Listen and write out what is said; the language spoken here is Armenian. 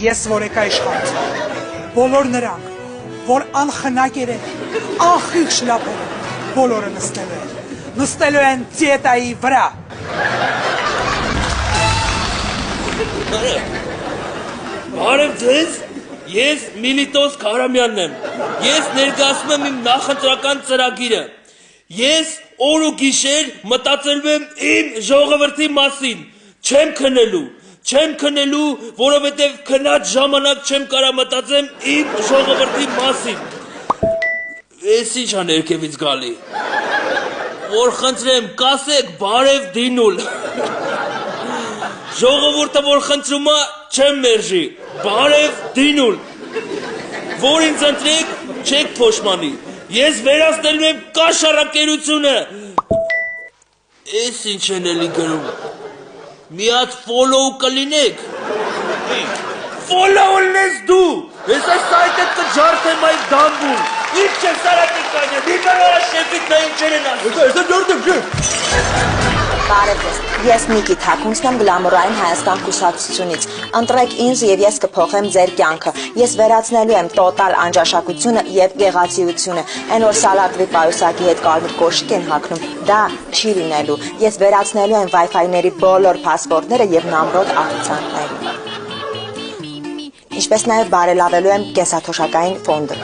Ես որ եկա իշխանություն, բոլոր նրանք, որ անխնակ երեն, անխիղճ շլափել, բոլորը նստելու են դիետայի վրա։ Բարև ձեզ, ես Միլիտոս Քարամյանն եմ, ես ներկայացնում եմ իմ նախընտրական ծրագիրը, ես օր ու գիշեր մտածելու եմ իմ ժողովրդի մասին, չեմ քնելու, որովհետև քնած ժամանակ չեմ կարող մտածեմ իմ ժողովրդի մասին, ես ինչ ա ներքևից գալի, որ խնդրեմ, կասեք բարև դինուլ, ժողովուրդը որ խնդրում է չեմ մերժի, բարև դինուլ, որ ինձ ընտրեք չեք փոշմանի, ես վերացնելու եմ կաշառակերությունը, ես ինչ են էլի գրում, մի հատ follow կլինեք, follow-ն ես դու, ես այս սայտը կջարդեմ այդ դամբուն, ինչ չեմ սարատիկ կանյա, դիկանորա շեփիտ նա ինչեր են ասում, ես եմ ջորդեմ չեմ, Բարև ձեզ, ես Նիկի Թակունցն եմ Գլամուրային Հայաստան կուսակցությունից, ընտրեք ինձ և ես կփոխեմ ձեր կյանքը, ես վերացնելու եմ տոտալ անջաշակությունը և գեղացիությունը, այն որ սալատվի պայուսակի հետ կարմիր կոշիկ են հագնում, դա չի լինելու, ես վերացնելու եմ Wi-Fi-ների բոլոր փասպորտները և նամրոդ աղցանքները, ինչպես նաև բարելավելու եմ կենսաթոշակային ֆոնդը։